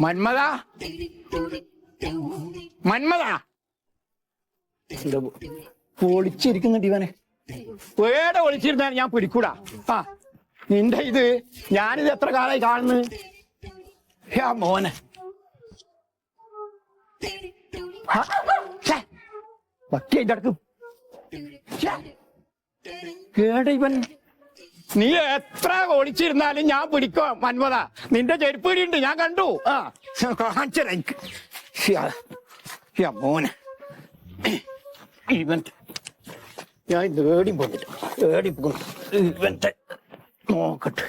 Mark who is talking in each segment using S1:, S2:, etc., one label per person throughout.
S1: മന്മത മന്മത ഒളിച്ചിരിക്കുന്നുണ്ട് ഇവനെ. വേടെ ഒളിച്ചിരുന്നാൽ ഞാൻ പിടിക്കൂടാ. ആ നിന്റെ ഇത് ഞാനിത് എത്ര കാലമായി കാണുന്നു. മോനെ പറ്റി അതിന്റെ അടുക്ക് കേട ഇവൻ. നീ എത്ര ഒളിച്ചിരുന്നാലും ഞാൻ പിടിക്കോ മന്മത. നിന്റെ ചെരുപ്പീടിയുണ്ട്, ഞാൻ കണ്ടു. ആ കാണിച്ചര എനിക്ക്. മോനെ ഇവൻ ഞാൻ ഏടി പോന്നിട്ട് ഏടി പോകുന്നു. ഇവന്റെ നോക്കട്ടെ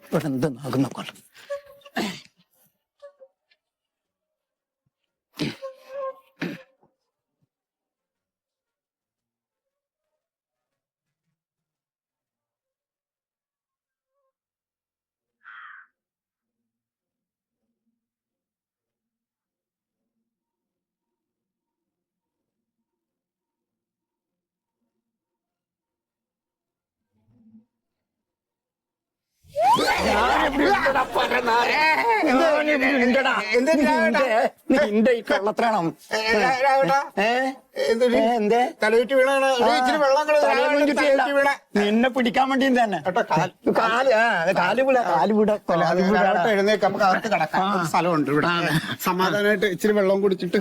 S1: ഇവിടെ എന്തെന്നാകുന്ന കൊല്ലം. നിന്റെ ഈ കള്ളത്രണം നിന്നെ പിടിക്കാൻ വേണ്ടി തന്നെ
S2: സ്ഥലമുണ്ട് ഇവിടെ. സമാധാനമായിട്ട് ഇച്ചിരി വെള്ളം കുടിച്ചിട്ട്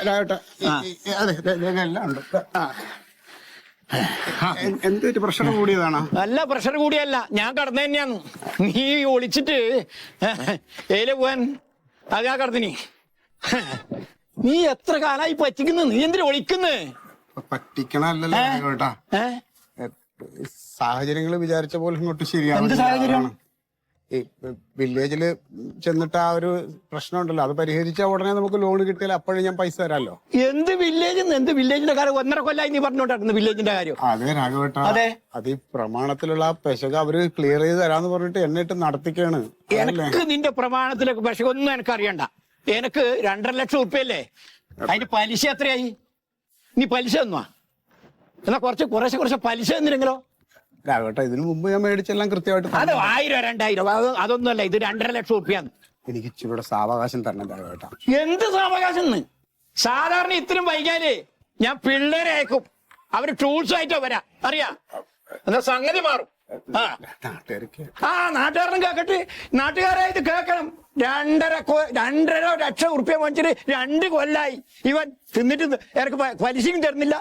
S2: എല്ലാം ഉണ്ട്. എന്തൊരു പ്രഷർ കൂടിയതാണോ?
S1: നല്ല പ്രഷർ കൂടിയല്ല, ഞാൻ കടന്നു തന്നെയാന്ന്. നീ ഒളിച്ചിട്ട് ഏലെ പോവാൻ അതാ കടന്നിനി. നീ എത്ര കാലായി പറ്റിക്കുന്നു? നീ എന്തിനാ ഒളിക്കുന്നു?
S2: പറ്റിക്കണല്ലോ കേട്ടാ. സാഹചര്യങ്ങൾ വിചാരിച്ച പോലെ ഇങ്ങോട്ട് ശരിയാണ്.
S1: എന്ത് സാഹചര്യം?
S2: ഈ വില്ലേജില് ചെന്നിട്ട് ആ ഒരു പ്രശ്നം ഉണ്ടല്ലോ, അത് പരിഹരിച്ച ഉടനെ നമുക്ക് ലോൺ കിട്ടിയാൽ അപ്പോഴും ഞാൻ പൈസ തരാമല്ലോ.
S1: എന്ത് വില്ലേജ്? എന്ത് വില്ലേജിന്റെ കാര്യം? 1.5 കൊല്ലായി നീ പറഞ്ഞോണ്ടായിരുന്നു വില്ലേജിന്റെ കാര്യം.
S2: അതെ രാഘവേട്ട, അത് ഈ പ്രമാണത്തിലുള്ള ആ പെശക അവര് ക്ലിയർ ചെയ്ത് തരാന്ന് പറഞ്ഞിട്ട് എന്നെ ഇട്ട് നടത്തിക്കാണ്.
S1: എനിക്ക് നിന്റെ പ്രമാണത്തിലൊക്കെ പെശകൊന്നും എനിക്ക് അറിയണ്ട. എനിക്ക് 2.5 ലക്ഷം ഉറുപ്പ്യല്ലേ, അതിന്റെ പലിശ എത്രയായി? നീ പലിശ തന്നുവാ? എന്നാ കുറച്ച് പലിശ തന്നില്ലെങ്കിലോ?
S2: രാഘവേട്ട, ഇതിനു മുമ്പ് ഞാൻ മേടിച്ചെല്ലാം കൃത്യമായിട്ട്.
S1: അത് 1000 2000 അതൊന്നുമല്ല, ഇത് 2.5 ലക്ഷം ഉറുപ്പ്യാന്ന്.
S2: എനിക്ക് ഇച്ചിരി സാവകാശം തരണം രാഘവേട്ട.
S1: എന്ത് സാവകാശം? സാധാരണ ഇത്രയും വൈകാലേ ഞാൻ പിള്ളേരെ അയക്കും. അവര് ടൂൾസ് ആയിട്ടോ വരാ, അറിയാ? എന്നാ സംഗതി മാറും. നാട്ടുകാരനും കേക്കട്ടെ, നാട്ടുകാരായിട്ട് കേക്കണം. 2.5 ലക്ഷം ഉറുപ്പ്യ മേടിച്ചിട്ട് 2 കൊല്ലായി. ഇവൻ തിന്നിട്ട് എനിക്ക് പലിശയും തരുന്നില്ല,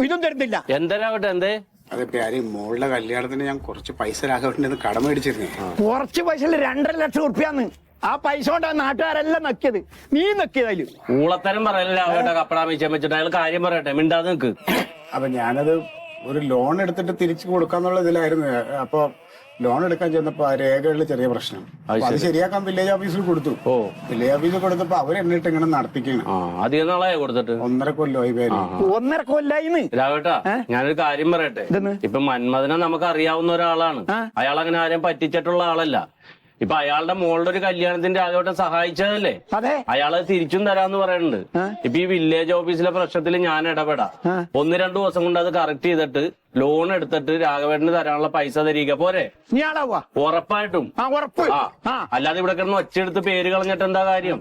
S1: ഇതും തരുന്നില്ല.
S3: എന്തരാവട്ടെ? എന്തേ?
S2: അതെ പ്യാരി, മോളുടെ കല്യാണത്തിന് ഞാൻ കുറച്ച് പൈസ രാഘവേട്ടന് കടം മേടിച്ചിരുന്നേ.
S1: കുറച്ച് പൈസ 2.5 ലക്ഷം ഉറുപ്പ്യാന്ന്. ആ പൈസ കൊണ്ടാണ് നാട്ടുകാരെല്ലാം നക്കിയത്. നീ നക്കിയതായാലും
S3: ഊളത്തരം പറയല്ലേ രാഘവേട്ട. കപ്പടാ മീശ വെച്ചിട്ട് അയാൾ കാര്യം പറയട്ടെ, മിണ്ടാതെ നിക്ക്.
S2: അപ്പൊ ഞാനത് ഒരു ലോൺ എടുത്തിട്ട് തിരിച്ചു കൊടുക്കാന്നുള്ള ഇതിലായിരുന്നു. അപ്പൊ ലോൺ എടുക്കാൻ ചെന്നപ്പോ ആ രേഖകളിൽ ചെറിയ പ്രശ്നം. അത് ശരിയാക്കാൻ വില്ലേജ് ഓഫീസിൽ കൊടുത്തു. വില്ലേജ് ഓഫീസിൽ കൊടുത്തപ്പോ അവർ എന്നിട്ട് ഇങ്ങനെ നടത്തിക്കണം.
S3: അധികം നാളായി കൊടുത്തിട്ട്?
S2: 1.5 കൊല്ലമായി.
S1: 1.5 കൊല്ലായിന്ന്.
S3: രാഘവേട്ടാ, ഞാനൊരു കാര്യം പറയട്ടെ. ഇപ്പൊ മന്മഥനെ നമുക്ക് അറിയാവുന്ന ഒരാളാണ്. അയാൾ അങ്ങനെ ആരെയും പറ്റിച്ചിട്ടുള്ള ആളല്ല. ഇപ്പൊ അയാളുടെ മോളുടെ ഒരു കല്യാണത്തിന്റെ രാഘവേട്ടൻ സഹായിച്ചതല്ലേ, അയാള് തിരിച്ചും തരാന്ന് പറയുന്നുണ്ട്. ഇപ്പൊ ഈ വില്ലേജ് ഓഫീസിലെ പ്രശ്നത്തിൽ ഞാൻ ഇടപെടാം. 1-2 ദിവസം കൊണ്ട് അത് കറക്റ്റ് ചെയ്തിട്ട് ലോൺ എടുത്തിട്ട് രാഘവേട്ടന് തരാനുള്ള പൈസ തരിക പോരെ? ഉറപ്പായിട്ടും. അല്ലാതെ ഇവിടെ കിടന്ന് ഒച്ചയെടുത്ത് പേര് കളഞ്ഞിട്ട് എന്താ കാര്യം?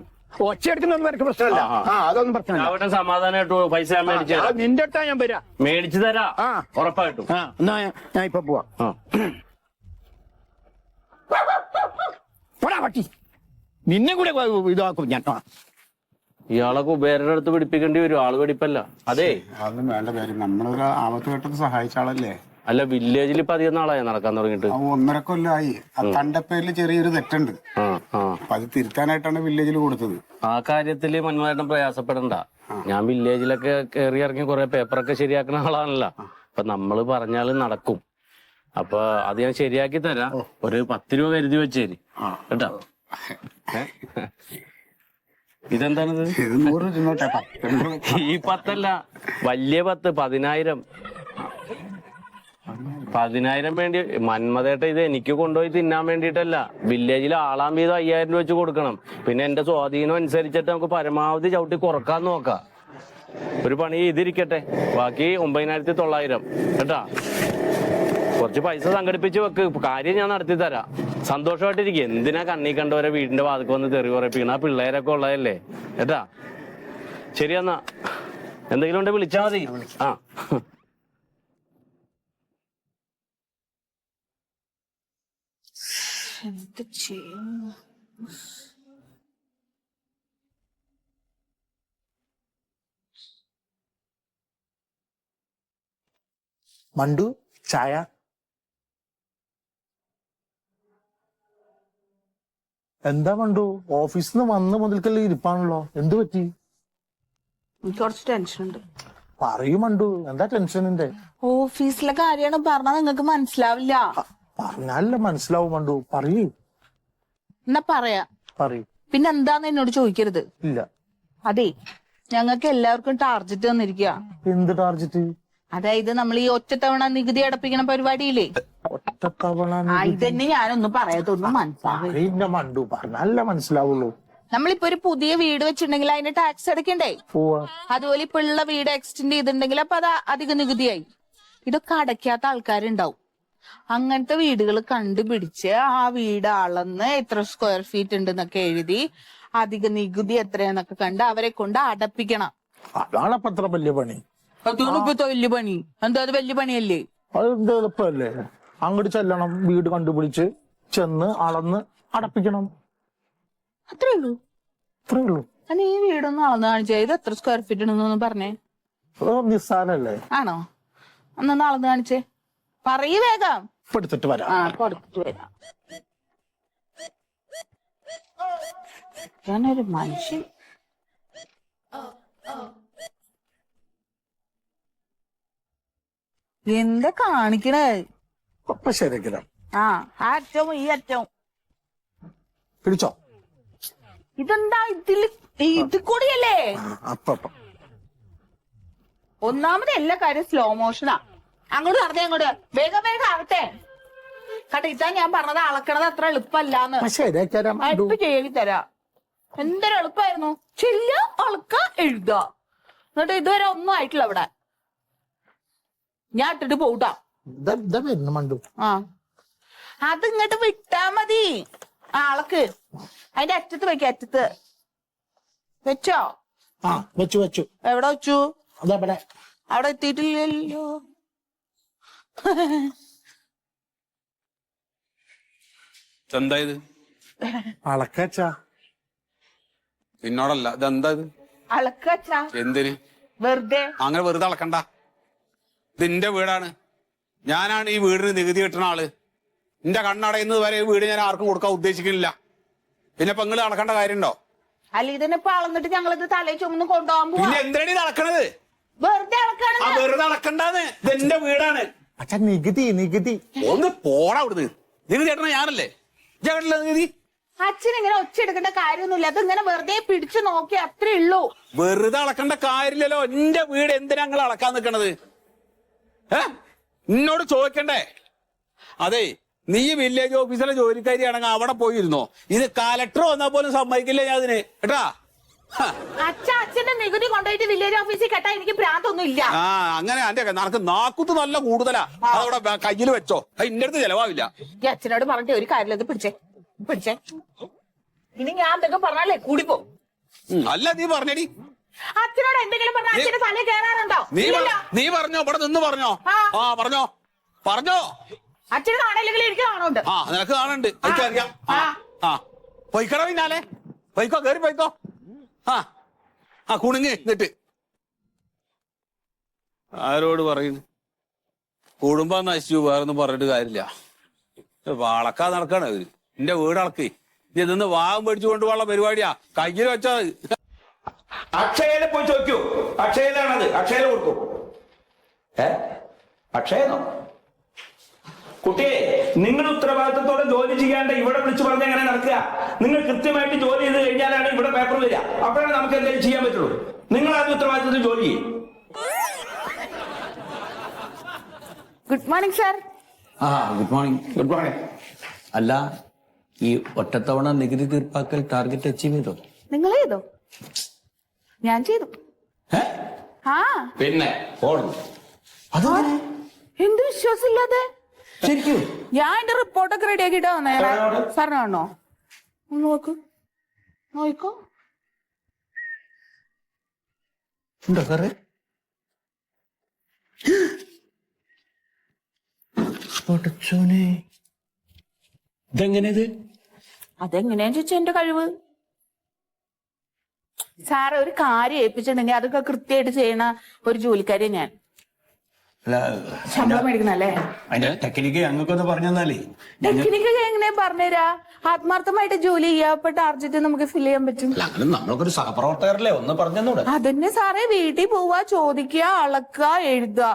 S3: രാഘവേട്ടൻ സമാധാനമായിട്ട് പൈസ ഞാൻ മേടിച്ചു തരാം.
S1: നിന്റെ അടുത്താ ഞാൻ വരാം,
S3: മേടിച്ചു തരാം ഉറപ്പായിട്ടും.
S1: ഞാൻ ഇപ്പൊ പോവാ. പട്ടി നിന്നെ കൂടെ ഇതാക്കും ഞാൻ.
S3: ഇയാളെ കുബേരന്റെ അടുത്ത് പിടിപ്പിക്കേണ്ടി വരും. ആള് പിടിപ്പല്ല. അതെ,
S2: അതൊന്നും വേണ്ട കാര്യം. നമ്മളൊരു ആപത്ത് ഘട്ടത്തിൽ സഹായിച്ച ആളല്ലേ.
S3: അല്ല, വില്ലേജിൽ ഇപ്പൊ അധികം നാളായി നടക്കാൻ തുടങ്ങിയിട്ട്.
S2: 1.5 കൊല്ലമായി. തന്റെ പേരിൽ ചെറിയൊരു തെറ്റുണ്ട്. അപ്പൊ അത് തിരുത്താനായിട്ടാണ് വില്ലേജിൽ കൊടുത്തത്.
S3: ആ കാര്യത്തില് മന്മഥേട്ടൻ പ്രയാസപ്പെടണ്ട. ഞാൻ വില്ലേജിലൊക്കെ കയറി ഇറങ്ങി കുറെ പേപ്പറൊക്കെ ശരിയാക്കുന്ന ആളാണല്ലോ. അപ്പൊ നമ്മള് പറഞ്ഞാല് നടക്കും. അപ്പൊ അത് ഞാൻ ശരിയാക്കി തരാം. ഒരു 10 രൂപ കരുതി വെച്ചേരി കേട്ടോ. ഇതെന്താണിത്? ഈ 10 വലിയ 10, 10,000. 10,000 വേണ്ടി മന്മഥേട്ട. ഇത് എനിക്ക് കൊണ്ടുപോയി തിന്നാൻ വേണ്ടിയിട്ടല്ല. വില്ലേജിൽ ആളാം വീതം 5,000 രൂപ വെച്ച് കൊടുക്കണം. പിന്നെ എന്റെ സ്വാധീനം അനുസരിച്ചിട്ട് നമുക്ക് പരമാവധി ചവിട്ടി കുറക്കാൻ നോക്കാം. ഒരു പണി ഇതിരിക്കട്ടെ, ബാക്കി 9,900 കേട്ടാ. കുറച്ച് പൈസ സംഘടിപ്പിച്ച് വെക്ക്, കാര്യം ഞാൻ നടത്തി തരാം. സന്തോഷമായിട്ടിരിക്കും. എന്തിനാ കണ്ണീ കണ്ടവരെ വീടിന്റെ വാതിക്ക് വന്ന് തെറി പറയിപ്പിക്കണം? ആ പിള്ളേരൊക്കെ ഉള്ളതല്ലേ ഏട്ടാ. ശരിയെന്നാ, എന്തെങ്കിലും ഉണ്ടെ വിളിച്ചാ മതി. ആ
S4: എന്ത് ചെയ്യും?
S5: മണ്ടു ചായ. എന്താ മണ്ടു, ഓഫീസിൽ നിന്ന് വന്ന മുതൽക്കല്ലേ ഇരിപ്പാണല്ലോ, എന്തു പറ്റി?
S4: എനിക്ക് കുറച്ച് ടെൻഷൻ ഉണ്ട്.
S5: പറയൂ മണ്ടു, എന്താ ടെൻഷനിന്റെ?
S4: ഓഫീസിലെ കാര്യമാണ് പറഞ്ഞാൽ നിങ്ങൾക്ക് മനസ്സിലാവില്ല.
S5: പറഞ്ഞാലല്ലേ മനസ്സിലാവും മണ്ടു, പറയൂ.
S4: എന്നാ പറയാ.
S5: പറയൂ.
S4: പിന്നെ എന്താന്ന് എന്നോട് ചോദിക്കരുത്.
S5: ഇല്ല.
S4: അതെ, ഞങ്ങൾക്ക് എല്ലാവർക്കും ടാർജറ്റ് തന്നിരിക്കുക.
S5: എന്ത് ടാർജറ്റ്?
S4: അതായത് നമ്മൾ ഈ ഒറ്റത്തവണ നികുതി അടപ്പിക്കണ പരിപാടിയില്ലേ,
S5: ഒറ്റത്തവണ
S4: ഇതന്നെ ഞാനൊന്നും പറയാത്തൊന്നും മനസ്സിലാവില്ല.
S5: മണ്ടു, പറഞ്ഞാലല്ലേ മനസ്സിലാവുള്ളൂ.
S4: നമ്മളിപ്പോ ഒരു പുതിയ വീട് വെച്ചിട്ടുണ്ടെങ്കിൽ അതിന്റെ ടാക്സ് അടയ്ക്കണ്ടേ? അതുപോലെ ഇപ്പൊ ഉള്ള വീട് എക്സ്റ്റെൻഡ് ചെയ്തിട്ടുണ്ടെങ്കിൽ അപ്പൊ അത് അധിക നികുതിയായി. ഇതൊക്കെ അടയ്ക്കാത്ത ആൾക്കാരുണ്ടാവും. അങ്ങനത്തെ വീടുകൾ കണ്ടുപിടിച്ച് ആ വീട് അളന്ന് എത്ര സ്ക്വയർ ഫീറ്റ് ഉണ്ടെന്നൊക്കെ എഴുതി അധിക നികുതി എത്രയാന്നൊക്കെ കണ്ട് അവരെ കൊണ്ട് അടപ്പിക്കണം.
S5: അതാണ് അപ്പൊ അത്ര വലിയ പണി.
S4: അതൊന്നും ഇപ്പൊ വലിയ പണി. എന്താ അത് വലിയ പണിയല്ലേ?
S5: അത് എളുപ്പല്ലേ? അങ്ങോട്ട് ചെല്ലണം, വീട് കണ്ടുപിടിച്ച് ചെന്ന് അളന്ന് അടപ്പിക്കണം.
S4: അത്രേ ഉള്ളൂ.
S5: അത്രേ ഉള്ളൂ.
S4: ഈ വീടൊന്നും അളന്ന് കാണിച്ചാ ഇത് എത്ര സ്ക്വയർ ഫീറ്റ് ഉണ്ടെന്നൊന്നും പറഞ്ഞേ.
S5: നിസ്സാരല്ലേ?
S4: ആണോ? അന്നൊന്ന് അളന്ന് കാണിച്ചേ. പറയൂ വേഗം.
S5: എടുത്തിട്ട് വരാം.
S4: കൊടുത്തിട്ട് വരാം. ഞാനൊരു മനുഷ്യൻ. എന്താ കാണിക്കണേ?
S5: അപ്പൊ ശരിയാക്കിടാം.
S4: ആ അറ്റവും ഈ അറ്റവും
S5: പിടിച്ചോ.
S4: ഇതെന്താ ഇത് കൂടിയല്ലേ?
S5: അപ്പൊ
S4: ഒന്നാമത് എല്ലാ കാര്യം സ്ലോ മോഷനാ. അങ്ങോട്ട് നടന്നേ, അങ്ങോട്ട് വേഗം വേഗം ആവട്ടെ. കേട്ടോ, ഇതാ ഞാൻ പറഞ്ഞത്, അളക്കണത് അത്ര എളുപ്പമല്ലാന്ന്. അടുപ്പ് ചെയ്തി തരാം. എന്തൊരു എളുപ്പമായിരുന്നു. ചെല്ല, അളക്ക, എഴുതുക. എന്നിട്ട് ഇതുവരെ ഒന്നും ആയിട്ടില്ല ഇവിടെ. ഞാൻ ഇട്ടിട്ട് പോട്ടാ.
S5: മണ്ടു,
S4: ആ അത് ഇങ്ങോട്ട് വിട്ടാ മതി. ആ അളക്ക് അതിന്റെ അറ്റത്ത് വെക്ക. അറ്റത്ത് വെച്ചോ?
S5: വെച്ചു.
S4: എവിടെ വെച്ചു?
S5: അതവിടെ.
S4: അവിടെ എത്തിയിട്ടില്ലല്ലോ.
S6: എന്താ ഇത്?
S5: അളക്കാച്ചാ.
S6: നിന്നോടല്ല, ഇതെന്താ ഇത്?
S4: അളക്കാച്ചാ.
S6: എന്തിന്?
S4: വെറുതെ.
S6: അങ്ങനെ വെറുതെ അളക്കണ്ട. ഇതിന്റെ വീടാണ്. ഞാനാണ് ഈ വീടിന് നികുതി കിട്ടുന്ന ആള്. എന്റെ കണ്ണടയുന്നത് വരെ ഈ വീട് ഞാൻ ആർക്കും കൊടുക്കാൻ ഉദ്ദേശിക്കുന്നില്ല. പിന്നെ പെങ്ങള് അളക്കേണ്ട കാര്യമുണ്ടോ?
S4: അല്ല, ഇതിനിപ്പോ അളന്നിട്ട് ഞങ്ങളിത് തലയിൽ ചുമന്ന് കൊണ്ടുപോകാൻ പോവാ.
S6: പിന്നെ എന്താണ് ഇത് അളക്കണത്?
S4: വെറുതെ അളക്കാണ്.
S6: വെറുതെ അളക്കണ്ടാന്ന്. ഇതെന്റെ വീടാണ്.
S5: അച്ഛാ, നികുതി.
S6: ഒന്ന് പോടാ അവിടുന്ന്. നികുതി ചേട്ടന ഞാനല്ലേ? ചേട്ടനല്ല നികുതി.
S4: അച്ഛൻ ഇങ്ങനെ ഒച്ച എടുക്കേണ്ട കാര്യമൊന്നുമില്ല. അത് ഇങ്ങനെ വെറുതെ പിടിച്ചു നോക്കി അത്രേ ഉള്ളൂ.
S6: വെറുതെ അളക്കേണ്ട കാര്യമില്ലല്ലോ. എന്റെ വീട് എന്തിനാ നിങ്ങൾ അളക്കാൻ നിൽക്കണത്? എന്നോട് ചോദിക്കണ്ടേ? അതെ, നീ വില്ലേജ് ഓഫീസിലെ ജോലിക്കാരിയാണെങ്കിൽ അവിടെ പോയിരുന്നോ. ഇത് കലക്ടർ വന്നാൽ പോലും സമ്മതിക്കില്ല ഞാൻ അതിന് കേട്ടാ.
S4: അച്ഛന്റെ നികുതി കൊണ്ടുപോയിട്ട് വില്ലേജ് ഓഫീസിൽ കേട്ടാ എനിക്ക് ഭ്രാന്തൊന്നും ഇല്ല.
S6: ആ അങ്ങനെ എന്റെ നിനക്ക് നാക്കുത്ത് നല്ല കൂടുതലാ. അതവിടെ കയ്യിൽ വെച്ചോ. ഇന്റെ അടുത്ത് ചെലവാവില്ല.
S4: ഈ അച്ഛനോട് പറഞ്ഞിട്ട് ഒരു കാര്യമില്ല. ഇത് പിടിച്ചേ. ഇനി ഞാൻ എന്തൊക്കെ പറഞ്ഞാലേ കൂടിപ്പോ.
S6: അല്ല, നീ പറഞ്ഞടി.
S4: അച്ഛനോട് എന്തെങ്കിലും പറഞ്ഞാൽ അച്ഛന്റെ തല കയറാനുണ്ടോ?
S6: നീ പറഞ്ഞോ, ഇവിടെ നിന്ന് പറഞ്ഞോ. പറഞ്ഞോ.
S4: അച്ഛന് കാണാനില്ലെങ്കിൽ എനിക്ക് കാണുന്നുണ്ട്.
S6: ആ, നിനക്ക് കാണുന്നുണ്ട്, എനിക്കറിയാം. പൊയ്ക്കടോ പിന്നാലെ. പൊയ്ക്കോ, കേറി പൊയ്ക്കോ. കുണുങ്ങ് എന്നിട്ട് ആരോട് പറയുന്നു? കുടുംബം നശിച്ചു, വേറൊന്നും പറഞ്ഞിട്ട് കാര്യമില്ല. അളക്കാ നടക്കാണ് അവര്. എന്റെ വീട് അളക്കി ഇതൊന്ന് വാഗം മേടിച്ചു കൊണ്ടുപോകാനുള്ള പരിപാടിയാ. കയ്യിൽ വെച്ചാ
S7: അക്ഷയയില് പോയി ചോദിക്കൂ. അക്ഷയയിലാണത്. അക്ഷയയില് കൊടുക്കൂ. അക്ഷയനോ? കുട്ടിയെ, നിങ്ങൾ ഉത്തരവാദിത്തത്തോടെ ജോലി ചെയ്യാണ്ട് ഇവിടെ വിളിച്ചു പറഞ്ഞ എങ്ങനെ നടക്കുക? നിങ്ങൾ കൃത്യമായിട്ട് ജോലി ചെയ്ത് കഴിഞ്ഞാലാണ് ഇവിടെ പേപ്പർ വരിക. അപ്പോഴാണ് നമുക്ക് എന്തെങ്കിലും ചെയ്യാൻ പറ്റുള്ളൂ. നിങ്ങൾ ആദ്യം ഉത്തരവാദിത്തത്തിൽ ജോലി ചെയ്യും.
S4: Good morning sir.
S8: Good morning.
S7: Good morning.
S8: അല്ല, ഈ ഒറ്റത്തവണ നികുതി തീർപ്പാക്കൽ ടാർഗറ്റ് അച്ചീവ് ചെയ്തോ?
S4: നിങ്ങൾ ചെയ്തോ? ഞാൻ ചെയ്തു.
S7: പിന്നെ
S4: എന്ത് വിശ്വാസമില്ലാതെ?
S8: ശരിക്കും
S4: ഞാൻ എന്റെ റിപ്പോർട്ടൊക്കെ റെഡി ആക്കിട്ടോ നേരെ സാറിന് കാണോ നോക്കൂ നോക്കോ
S8: ഉണ്ടോ സാറേ? പൊട്ടച്ചോനെ, ഇതെങ്ങനെയത്?
S4: അതെങ്ങനെയാന്ന് ചോദിച്ചാ എന്റെ കഴിവ്. സാറ് ഒരു കാര്യം ഏൽപ്പിച്ചിട്ടുണ്ടെങ്കിൽ അതൊക്കെ കൃത്യമായിട്ട് ചെയ്യണ ഒരു ജോലിക്കാരിയാ ഞാൻ.
S8: അല്ല,
S4: ശമ്പളം മേടിക്കുന്നല്ലേ?
S8: അതിന്റെ ടെക്നിക്ക് ഞങ്ങൾക്കൊന്ന് പറഞ്ഞു തന്നാലേ.
S4: ടെക്നിക്ക് എങ്ങനെ പറഞ്ഞുതരാ? ആത്മാർത്ഥമായിട്ട് ജോലി ചെയ്യാ, അപ്പൊ ടാർജറ്റ് നമുക്ക് ഫിൽ ചെയ്യാൻ പറ്റും.
S8: അങ്ങനെ നമ്മളൊക്കെ സഹപ്രവർത്തകരല്ലേ, ഒന്ന് പറഞ്ഞൂടെ?
S4: അതന്നെ സാറേ, വീട്ടിൽ പോവാ, ചോദിക്കുക, അളക്കുക, എഴുതുക,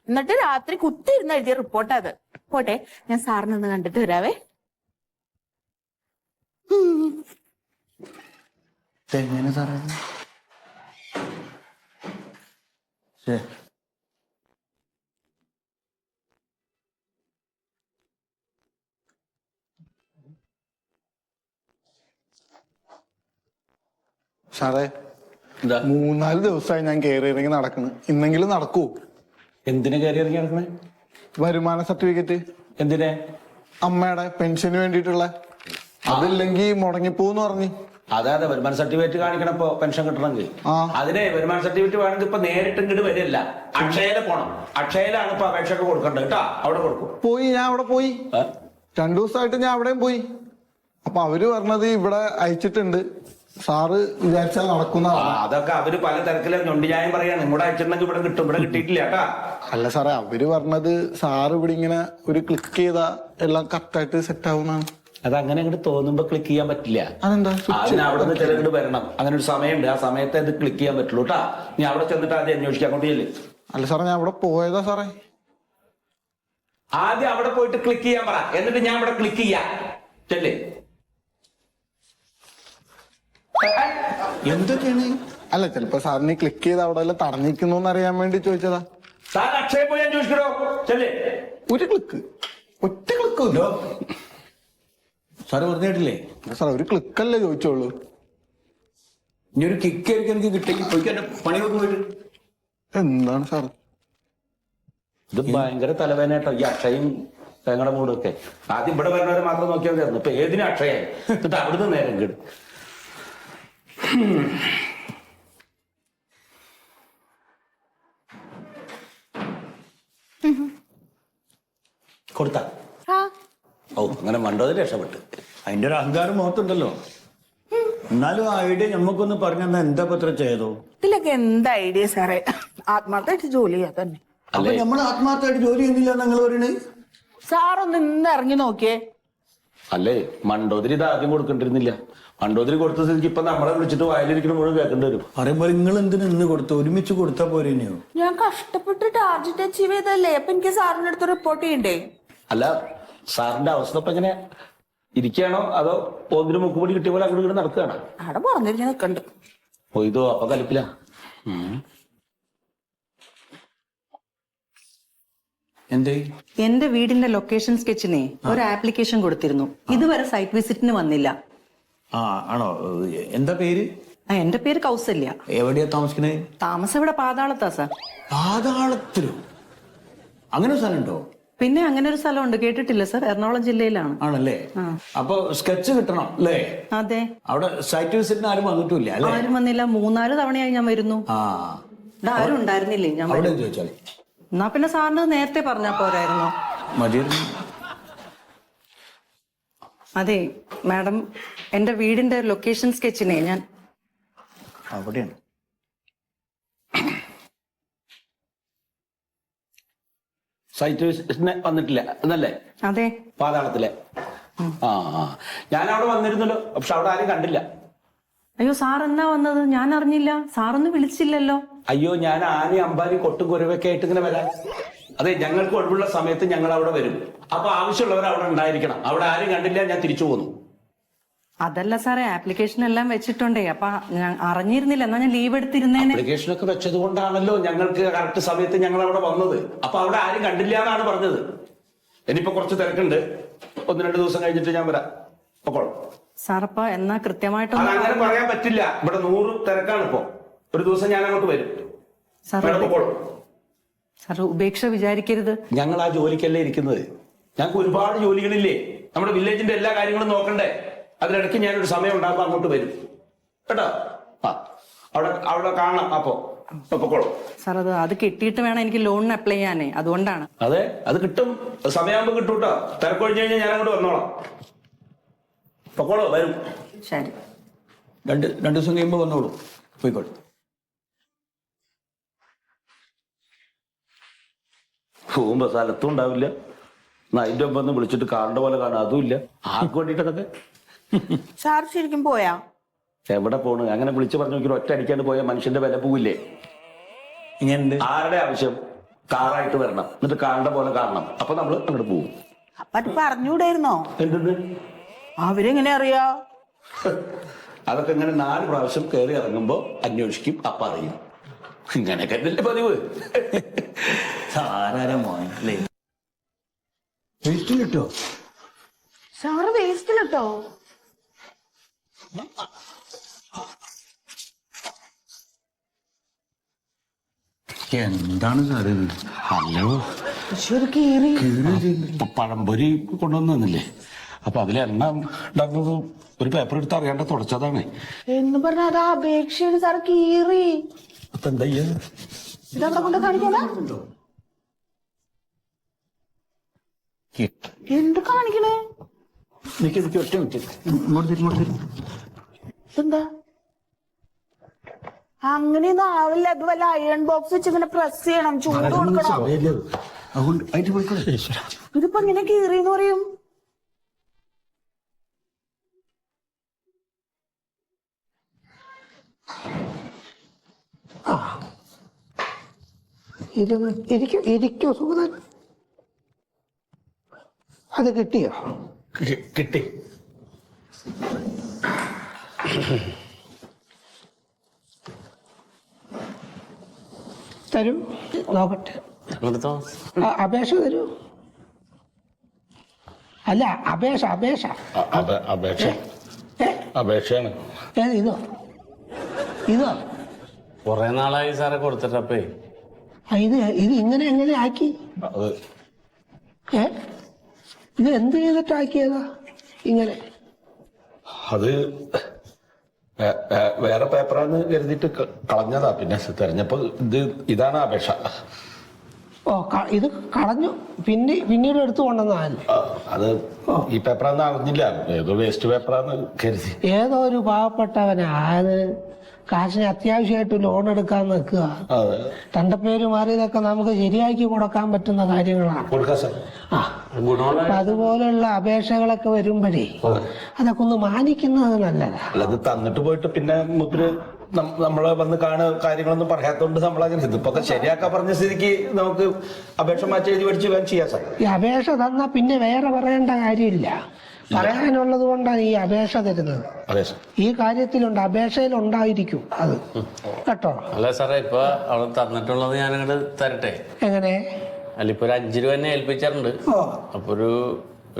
S4: എന്നിട്ട് രാത്രി കുത്തിയിരുന്ന് എഴുതിയ റിപ്പോർട്ട് അത്. പോട്ടെ, ഞാൻ സാറിനൊന്ന് കണ്ടിട്ട് വരാവേ.
S8: എങ്ങനെ സാറേ?
S5: സാറേ, 3-4 ദിവസമായി ഞാൻ കയറി ഇറങ്ങി നടക്കുന്നു. ഇന്നെങ്കിലും നടക്കൂ.
S8: എന്തിനാ കയറി ഇറങ്ങി നടക്കണേ?
S5: വരുമാന സർട്ടിഫിക്കറ്റ്.
S8: എന്തിനാ?
S5: അമ്മയുടെ പെൻഷന് വേണ്ടിയിട്ടുള്ള. അതില്ലെങ്കിൽ മുടങ്ങിപ്പോന്ന് പറഞ്ഞു.
S8: അതെ, വരുമാന സർട്ടിഫിക്കറ്റ് കാണിക്കണം ഇപ്പൊ പെൻഷൻ കിട്ടണമെങ്കിൽ. അതിനെ വരുമാന സർട്ടിഫിക്കറ്റ് വേണമെങ്കിൽ ഇപ്പൊ നേരിട്ട് ഇങ്ങോട്ട് വരില്ല, അക്ഷയയില് പോണം. അക്ഷയയിലാണ് ഇപ്പൊ അപേക്ഷ ഒക്കെ കൊടുക്കേണ്ടത് കേട്ടോ. അവിടെ കൊടുക്കും.
S5: ഞാൻ അവിടെ പോയി 2 ദിവസമായിട്ട് ഞാൻ അവിടെയും പോയി. അപ്പൊ അവര് പറഞ്ഞത് ഇവിടെ അയച്ചിട്ടുണ്ട്, സാറ് വിചാരിച്ചാൽ നടക്കുന്ന.
S8: അതൊക്കെ അവര് പല തരത്തിലെ ഞൊണ്ടിയായം പറയാണ്. ഇവിടെ അയച്ചിട്ടുണ്ടെങ്കിൽ ഇവിടെ കിട്ടും, ഇവിടെ കിട്ടിയിട്ടില്ല കേട്ടാ.
S5: അല്ല സാറേ, അവര് പറഞ്ഞത് സാറ് ഇവിടെ ഇങ്ങനെ ഒരു ക്ലിക്ക് ചെയ്താ എല്ലാം കറക്റ്റായിട്ട് സെറ്റ് ആവുന്നതാണ്.
S8: അത് അങ്ങനെ അങ്ങോട്ട് തോന്നുമ്പോ ക്ലിക്ക് ചെയ്യാൻ പറ്റില്ല.
S5: അതെന്താ?
S8: അതിന് അവിടെ നിന്ന് ചിലങ്ങോട്ട് വരണം. അങ്ങനെ ഒരു സമയമുണ്ട്, ആ സമയത്ത് ഇത് ക്ലിക്ക് ചെയ്യാൻ പറ്റുള്ളൂ കേട്ടാ. നീ അവിടെ ചെന്നിട്ട് ആദ്യം അന്വേഷിക്കാൻ അങ്ങോട്ട് ചെല്ല്.
S5: അല്ല സാറേ, ഞാൻ അവിടെ പോയതാ സാറേ.
S8: ആദ്യം അവിടെ പോയിട്ട് ക്ലിക്ക് ചെയ്യാൻ പറ, എന്നിട്ട് ഞാൻ ഇവിടെ ക്ലിക്ക് ചെയ്യാം. ചെല്ലേ.
S5: എന്തൊക്കെയാണ്? അല്ല, ചിലപ്പോ സാറിന് ക്ലിക്ക് ചെയ്ത് അവിടെ എല്ലാം തടഞ്ഞിരിക്കുന്നു അറിയാൻ വേണ്ടി ചോദിച്ചതാ.
S8: സാർ അക്ഷയ പോയി അന്വേഷിക്കണോ? ചെല്ലേ.
S5: ഒരു ക്ലിക്ക്, ഒറ്റ ക്ലിക്കല്ലോ
S8: സാറ് പറഞ്ഞിട്ടില്ലേ?
S5: സാർ, ഒരു ക്ലിക്കല്ലേ ചോദിച്ചോളൂ.
S8: ഇനി ഒരു കിക്ക് എനിക്ക് കിട്ടിയെങ്കിൽ പോയിക്കാൻ പണി പോയിട്ട്.
S5: എന്താണ് സാർ
S8: ഇത്? ഭയങ്കര തലവേദനയാട്ടോ ഈ അക്ഷയും തേങ്ങയുടെ മൂടൊക്കെ. ആദ്യം ഇവിടെ വരുന്നവരെ മാത്രം നോക്കിയാൽ മതിയായിരുന്നു. ഇപ്പൊ ഏതിനും അക്ഷയായി. എന്നിട്ട് അവിടുന്ന് നേരം കേടും. കൊടുത്ത ഓ, അങ്ങനെ മണ്ടോതിൽ രക്ഷപ്പെട്ട്.
S9: അതിന്റെ ഒരു അഹങ്കാരം മുഖത്തുണ്ടല്ലോ. എന്നാലും ആ ഐഡിയ ഞമ്മക്കൊന്ന് പറഞ്ഞെന്നാ എന്താ പത്ര ചെയ്തോ?
S4: ഇതിലൊക്കെ എന്താ ഐഡിയ സാറേ? ആത്മാർത്ഥമായിട്ട് ജോലി ചെയ്യാ തന്നെ.
S9: അപ്പൊ നമ്മൾ ആത്മാർത്ഥമായിട്ട് ജോലി ചെയ്യുന്നില്ല നിങ്ങൾ പറയുന്നത്?
S4: സാറൊന്ന് ഇന്ന് ഇറങ്ങി നോക്കിയേ.
S8: അല്ലേ, മണ്ടോതിരി ഇത് ആദ്യം കൊടുക്കണ്ടിരുന്നില്ല. മണ്ടോതിരി കൊടുത്ത സ്ഥിതിക്ക് ഇപ്പൊ നമ്മളെ വിളിച്ചിട്ട് വയലിരിക്കുന്ന മുഴുവൻ കേൾക്കേണ്ടി വരും.
S9: പറയുമ്പോ നിങ്ങൾ എന്തിനാ ഇന്ന് കൊടുത്ത? ഒരുമിച്ച് കൊടുത്താ പോരെയോ?
S4: ഞാൻ കഷ്ടപ്പെട്ട് ടാർജറ്റ് അച്ചീവ് ചെയ്തല്ലേ, അപ്പൊ എനിക്ക് സാറിന്റെ അടുത്ത് റിപ്പോർട്ട് ചെയ്യണ്ടേ?
S8: അല്ല, സാറിന്റെ അവസ്ഥ ഇപ്പൊ എങ്ങനെ ഇരിക്കുകയാണോ അതോ ഒന്നിന് മുക്കുപൊടി കിട്ടിയ പോലെ അങ്ങോട്ട് നടക്കുകയാണോ?
S4: അവിടെ പറഞ്ഞിരിക്കാൻ നിൽക്കണ്ട്.
S8: ഓ, ഇതോ അപ്പൊ കലിപ്പില്ല.
S9: എന്തേ?
S10: എന്റെ വീടിന്റെ ലൊക്കേഷൻ സ്കെച്ചിനെ ഒരു ആപ്ലിക്കേഷൻ കൊടുത്തിരുന്നു. ഇതുവരെ സൈറ്റ് വിസിറ്റിന് വന്നില്ല.
S9: ആണോ? എന്താ പേര്?
S10: എന്റെ പേര് കൗസല്യ.
S9: എവിടെയാ താമസിക്കണേ?
S10: താമസം ഇവിടെ പാതാളത്താ സാർ.
S9: പാതാളത്തിലോ? അങ്ങനെ സ്ഥലം ഉണ്ടോ?
S10: പിന്നെ അങ്ങനെ ഒരു സ്ഥലമുണ്ട്, കേട്ടിട്ടില്ല സാർ? എറണാകുളം ജില്ലയിലാണ്.
S9: ആണല്ലേ? അപ്പൊ സ്കെച്ച് കിട്ടണം അല്ലേ?
S10: അതെ.
S9: അവിടെ സൈറ്റ് വിസിറ്റിന് ആരും വന്നിട്ടില്ല അല്ലേ?
S10: ആരും വന്നില്ല. 3-4 തവണയായി ഞാൻ വരുന്നു. ഇവിടെ ആരും ഉണ്ടായിരുന്നില്ലേ? ഞാൻ
S9: അവിടെ ചോദിച്ചാലേ.
S10: എന്നാ പിന്നെ സാറിന് നേരത്തെ പറഞ്ഞാ പോരായിരുന്നോ?
S9: മതിയായിരുന്നു.
S10: അതെ മാഡം, എന്റെ വീടിന്റെ ലൊക്കേഷൻ സ്കെച്ചിനെ ഞാൻ
S9: അവിടെയാണ്.
S8: സൈറ്റ് വിസിറ്റിന് വന്നിട്ടില്ല എന്നല്ലേ?
S10: അതെ.
S8: പാതാളത്തിലെ. ഞാൻ അവിടെ വന്നിരുന്നല്ലോ, പക്ഷെ അവിടെ ആരും കണ്ടില്ല.
S10: അയ്യോ, സാർ എന്നാ വന്നത്? ഞാൻ അറിഞ്ഞില്ല. സാറൊന്നും വിളിച്ചില്ലല്ലോ.
S8: അയ്യോ, ഞാൻ ആന അമ്പാരി കൊട്ടും കുരുവൊക്കെ ആയിട്ട് ഇങ്ങനെ വരാം. അതെ, ഞങ്ങൾക്ക് ഒഴിവുള്ള സമയത്ത് ഞങ്ങൾ അവിടെ വരും. അപ്പൊ ആവശ്യമുള്ളവർ അവിടെ ഉണ്ടായിരിക്കണം. അവിടെ ആരും കണ്ടില്ല, ഞാൻ തിരിച്ചു പോന്നു.
S10: അതല്ല സാറേ, ആപ്ലിക്കേഷൻ എല്ലാം വെച്ചിട്ടുണ്ടേ. അപ്പൊ ഞാൻ അറിഞ്ഞിരുന്നില്ല. എന്നാ ഞാൻ ലീവ് എടുത്തിരുന്നേനെ.
S8: ആപ്ലിക്കേഷനൊക്കെ വെച്ചത് കൊണ്ടാണല്ലോ ഞങ്ങൾക്ക് കറക്റ്റ് സമയത്ത് ഞങ്ങൾ അവിടെ വന്നത്. അപ്പൊ അവിടെ ആരും കണ്ടില്ല എന്നാണ് പറഞ്ഞത്. ഇനിയിപ്പോ കുറച്ച് തിരക്കുണ്ട്, 1-2 ദിവസം കഴിഞ്ഞിട്ട് ഞാൻ വരാം. പൊക്കോളാം.
S10: സാറപ്പ എന്നാ കൃത്യമായിട്ടൊന്നും
S8: അങ്ങനെ പറയാൻ പറ്റില്ല. ഇവിടെ 100 തിരക്കാണ് ഇപ്പോ. ഒരു ദിവസം ഞാൻ അങ്ങോട്ട് വരും.
S10: സാർ ഉപേക്ഷ വിചാരിക്കരുത്.
S8: ഞങ്ങൾ ആ ജോലിക്കല്ലേ ഇരിക്കുന്നത്. ഞങ്ങൾക്ക് ഒരുപാട് ജോലികളില്ലേ, നമ്മുടെ വില്ലേജിന്റെ എല്ലാ കാര്യങ്ങളും നോക്കണ്ടേ. അതിനിടയ്ക്ക് ഞാനൊരു സമയം ഉണ്ടാകുമ്പോൾ അങ്ങോട്ട് വരും കേട്ടോ. ആ അവിടെ കാണാം. അപ്പോ പൊക്കോളൂ.
S10: സാർ അത് കിട്ടിയിട്ട് വേണം എനിക്ക് ലോണിന് അപ്ലൈ ചെയ്യാനേ, അതുകൊണ്ടാണ്.
S8: അതെ, അത് കിട്ടും, സമയമാകുമ്പോ കിട്ടും കേട്ടോ. തിരക്കൊഴിഞ്ഞു കഴിഞ്ഞാൽ ഞാൻ അങ്ങോട്ട് വന്നോളാം. പൊക്കോളൂ, വരും.
S10: ശരി.
S9: രണ്ട് ദിവസം കഴിയുമ്പോൾ വന്നോളൂ, പോയിക്കോട്ടെ.
S8: പോകുമ്പോ സ്ഥലത്തും ഉണ്ടാവില്ല, അതിന്റെ ഒപ്പം ഒന്ന് വിളിച്ചിട്ട് കാണേണ്ട പോലെ കാണാം, അതുമില്ല. ആർക്ക് വേണ്ടിയിട്ടൊക്കെ
S4: സാർ ശരിക്കും പോയാ?
S8: എവിടെ പോണ്? അങ്ങനെ വിളിച്ചു പറഞ്ഞു നോക്കി ഒറ്റ അടിക്കാണ്ട് പോയ മനുഷ്യന്റെ വില പോവില്ലേ?
S9: ഇങ്ങനെ
S8: ആരുടെ ആവശ്യം? കാറായിട്ട് വരണം, എന്നിട്ട് കാണേണ്ട പോലെ കാണണം, അപ്പൊ നമ്മള് അങ്ങോട്ട് പോകും.
S4: അപ്പൊ അത് പറഞ്ഞുകൂടായിരുന്നോ?
S8: എന്തെന്ന്?
S4: അവരെങ്ങനെ അറിയാ?
S8: അതൊക്കെ ഇങ്ങനെ 4 പ്രാവശ്യം കയറി ഇറങ്ങുമ്പോ അന്വേഷിക്കും, അപ്പൊ അറിയും. ഇങ്ങനെയൊക്കെ അല്ലേ പതിവ്.
S9: സാരമോല്ലേ വേസ്റ്റിലിട്ടോ?
S4: സാറ് വേസ്റ്റിലിട്ടോ?
S9: എന്താണ് സാറ്?
S8: ഹലോ, പഴംപൊരി കൊണ്ടുവന്നില്ലേ? അപ്പൊ അതിൽ എണ്ണ ഉണ്ടാക്കുന്നത് ഒരു പേപ്പർ എടുത്ത് അറിയാണ്ട് തുടച്ചതാണ്.
S4: എന്ന് പറഞ്ഞ അത് അപേക്ഷയാണ് സാർ, കീറി.
S8: അപ്പൊ എന്താ
S4: ഇതവിടെ കൊണ്ട് കാണിക്കാനാ? എന്ത് കാണിക്കണേ?
S9: എനിക്ക് ഒറ്റ മിനിറ്റ്
S4: എന്താ അങ്ങനെയൊന്നും ആവില്ല. അത് വല്ല അയൺ ബോക്സ് വെച്ച് ഇങ്ങനെ പ്രസ് ചെയ്യണം, ചൂട് കൊടുക്കണം. ഇതിപ്പോ ഇങ്ങനെ കീറിന്ന് പറയും.
S1: ഇരിക്കോ സുഗതൻ? അത് കിട്ടിയോ?
S8: കിട്ടി.
S1: തരൂ, നോക്കട്ടെ. അപേക്ഷ തരൂ. അല്ല, അപേക്ഷ.
S8: അപേക്ഷയാണ്.
S1: ഇതോ
S3: കൊറേ നാളായി സാറെ കൊടുത്തിട്ടപ്പേ.
S1: ഇത് എങ്ങനെ ആക്കി? ഇത് എന്ത് ചെയ്തിട്ടാക്കിയതാ ഇങ്ങനെ?
S8: അത് വേറെ പേപ്പറാന്ന് കരുതിയിട്ട് കളഞ്ഞതാ. പിന്നെ തെരഞ്ഞപ്പോ ഇതാണ് അപേക്ഷ.
S1: ഓ, ഇത് കളഞ്ഞു, പിന്നീട് എടുത്തു കൊണ്ടുവന്നതല്ലേ?
S8: അത് ഈ പേപ്പറാന്ന് അറിഞ്ഞില്ല, ഏതോ വേസ്റ്റ് പേപ്പറാന്ന് കരുതി.
S1: ഏതോ ഒരു പാവപ്പെട്ടവനാ അത് കാശിന് അത്യാവശ്യമായിട്ട് ലോൺ എടുക്കാൻ നിൽക്കുക. തന്റെ പേര് മാറിയതൊക്കെ നമുക്ക് ശരിയാക്കി കൊടുക്കാൻ പറ്റുന്ന കാര്യങ്ങളാണ്. അപ്പൊ അതുപോലുള്ള അപേക്ഷകളൊക്കെ വരുമ്പോഴേ അതൊക്കെ ഒന്ന് മാനിക്കുന്നത് നല്ലതാ.
S8: അല്ലത് തന്നിട്ട് പോയിട്ട് പിന്നെ മുത്തിരി നമ്മളെ വന്ന് കാര്യങ്ങളൊന്നും പറയാത്തോണ്ട് നമ്മളങ്ങനെ ഇതിപ്പോ ശരിയാക്കാൻ പറഞ്ഞ സ്ഥിതിക്ക് നമുക്ക് അപേക്ഷ മാറ്റി എഴുതി പഠിച്ച് വേണം ചെയ്യാൻ സാർ.
S1: ഈ അപേക്ഷ തന്നാ പിന്നെ വേറെ പറയേണ്ട കാര്യമില്ല. പറയാനുള്ളത് കൊണ്ടാണ് ഈ അപേക്ഷ തരുന്നത്. ഈ കാര്യത്തിലുണ്ട്, അപേക്ഷയിൽ ഉണ്ടായിരിക്കും അത് കേട്ടോ.
S3: അല്ല സാറേ, ഇപ്പൊ അവിടെ തന്നിട്ടുള്ളത് ഞാൻ അങ്ങോട്ട് തരട്ടെ?
S1: എങ്ങനെ?
S3: അല്ല, ഇപ്പൊ ഒരു 5 രൂപ എന്നെ ഏൽപ്പിച്ചിട്ടുണ്ട്. അപ്പൊ ഒരു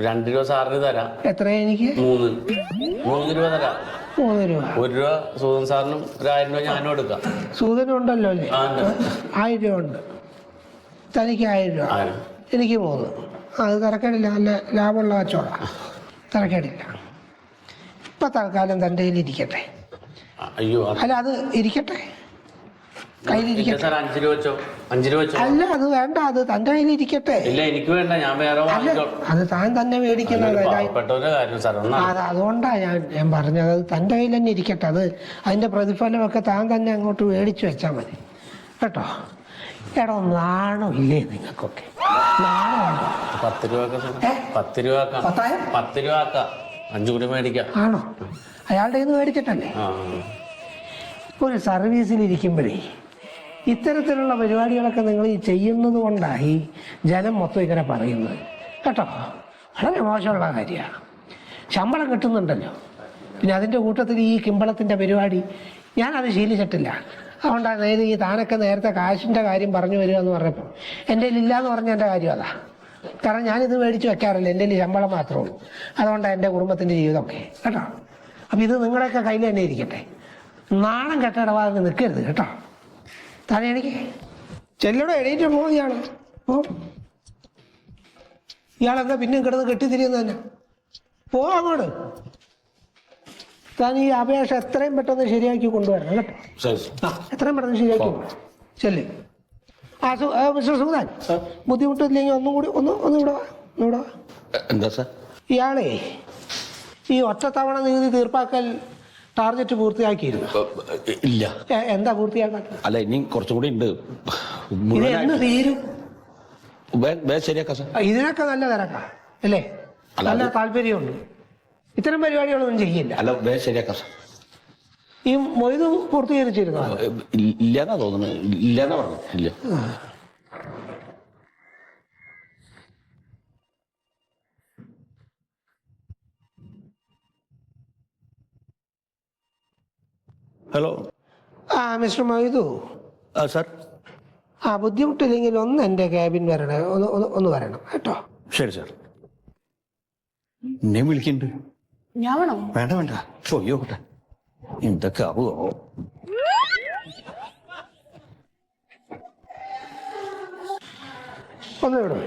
S3: 2 രൂപ സാറിന് തരാം.
S1: എത്ര? എനിക്ക്
S3: 3 രൂപ തരാം.
S1: 3 രൂപ.
S3: 1 രൂപ സൂതൻ സാറിനും ഒരു 1000 രൂപ ഞാനും എടുക്കാം.
S1: സൂതനും ഉണ്ടല്ലോ അല്ലേ? 1000 രൂപ ഉണ്ട്. തനിക്ക് 1000 രൂപ, എനിക്ക് 3. അത് തിരക്കേടില്ല, നല്ല ലാഭമുള്ള കച്ചവടം, തിരക്കേടില്ല. ഇപ്പൊ തൽക്കാലം തൻ്റെ കയ്യിൽ ഇരിക്കട്ടെ.
S3: അയ്യോ,
S1: അല്ല, അത് ഇരിക്കട്ടെ, കയ്യിലിരിക്കട്ടെ.
S3: 5 രൂപ വെച്ചോ. 5 രൂപ വെച്ചോ.
S1: അല്ല, അത് വേണ്ട, അത് തന്റെ കയ്യിൽ ഇരിക്കട്ടെ.
S3: ഇല്ല, എനിക്ക് വേണ്ട, ഞാൻ വേറെ
S1: അത് താൻ തന്നെ മേടിക്കുന്നത്. അതുകൊണ്ടാ ഞാൻ പറഞ്ഞത്, അത് തന്റെ കയ്യിൽ തന്നെ ഇരിക്കട്ടെ. അതിന്റെ പ്രതിഫലമൊക്കെ താൻ തന്നെ അങ്ങോട്ട് മേടിച്ചു വെച്ചാൽ മതി കേട്ടോ. എടോ, നാണമില്ലേ നിങ്ങൾക്കൊക്കെ? നാണമുണ്ടോ?
S3: 10 രൂപ 10 രൂപ 10 രൂപ 5 കൂടി മേടിക്കാം.
S1: ആണോ? അയാളുടെ കയ്യിൽ നിന്ന് മേടിച്ചിട്ടല്ലേ? ഒരു സർവീസിലിരിക്കുമ്പോഴേ ഇത്തരത്തിലുള്ള പരിപാടികളൊക്കെ നിങ്ങൾ ഈ ചെയ്യുന്നത് കൊണ്ടായി ജനം മൊത്തം ഇങ്ങനെ പറയുന്നത് കേട്ടോ. വളരെ മോശമുള്ള കാര്യമാണ്. ശമ്പളം കിട്ടുന്നുണ്ടല്ലോ, പിന്നെ അതിൻ്റെ കൂട്ടത്തിൽ ഈ കിമ്പളത്തിൻ്റെ പരിപാടി ഞാനത് ശീലിച്ചിട്ടില്ല. അതുകൊണ്ടാണ് അതായത് ഈ താനൊക്കെ നേരത്തെ കാശിൻ്റെ കാര്യം പറഞ്ഞു വരിക എന്ന് പറഞ്ഞപ്പോൾ എൻ്റെ ഇല്ലാന്ന് പറഞ്ഞ എൻ്റെ കാര്യം അതാ. കാരണം ഞാനിത് മേടിച്ച് വെക്കാറില്ല, എൻ്റെ ശമ്പളം മാത്രമേ ഉള്ളൂ. അതുകൊണ്ടാണ് എൻ്റെ കുടുംബത്തിൻ്റെ ജീവിതമൊക്കെ കേട്ടോ. അപ്പം ഇത് നിങ്ങളുടെയൊക്കെ കയ്യിൽ തന്നെ ഇരിക്കട്ടെ. നാണം കെട്ടിടവാതെ നിൽക്കരുത് കേട്ടോ. താനെ എനിക്ക് ചെല്ലടോ, എണീറ്റ് പോവുകയാണ്. ഓ, ഇയാളെന്താ പിന്നെയും കിടന്ന് കെട്ടിത്തിരിയുന്ന തന്നെ? പോവാ അങ്ങോട്ട്. താൻ ഈ അപേക്ഷ എത്രയും പെട്ടെന്ന് ശരിയാക്കി കൊണ്ടുവരണം കേട്ടോ. എത്രയും പെട്ടെന്ന് ശരിയാക്കി കൊണ്ടുവരണം. ചെല്ലേ. മിസ്റ്റർ സുഗതൻ, ബുദ്ധിമുട്ടില്ലെങ്കിൽ ഒന്നും കൂടി ഇവിടെ വാ.
S8: എന്താ സാർ?
S1: ഇയാളെ ഈ ഒറ്റത്തവണ നികുതി തീർപ്പാക്കൽ ടാർഗറ്റ് പൂർത്തിയാക്കിയിരുന്നു?
S8: ഇല്ല.
S1: എന്താ പൂർത്തിയാക്കാത്ത?
S8: അല്ല, ഇനി കുറച്ചും കൂടി ഉണ്ട്.
S1: ഇത് എന്ന് തീരും?
S8: ശരിയാക്കാം സാർ.
S1: ഇതിനൊക്കെ നല്ല തിരക്കാ അല്ലേ? നല്ല താല്പര്യമുണ്ട്. ഇത്തരം പരിപാടികളൊന്നും ചെയ്യില്ല.
S8: അല്ല, ശരിയാക്കാം സാർ.
S1: ഈ മൊയ്ത് പൂർത്തീകരിച്ചിരുന്നോ?
S8: ഇല്ലാന്നാ തോന്നുന്നത്. ഇല്ലാന്നാ പറഞ്ഞു. ഇല്ല. ഹലോ.
S1: മിസ്റ്റർ മൊയ്തു.
S8: സാർ.
S1: ബുദ്ധിമുട്ടില്ലെങ്കിൽ ഒന്ന് എൻ്റെ ക്യാബിൻ വരണേ. ഒന്ന് വരണം കേട്ടോ.
S9: ശരി സാർ. എന്നെ വിളിക്കുന്നുണ്ട്.
S4: ഞാൻ വേണോ?
S9: വേണ്ട ചോയ്യോട്ടെ എന്തൊക്കെ ആവുമോ.
S1: ഒന്നിവിടെ.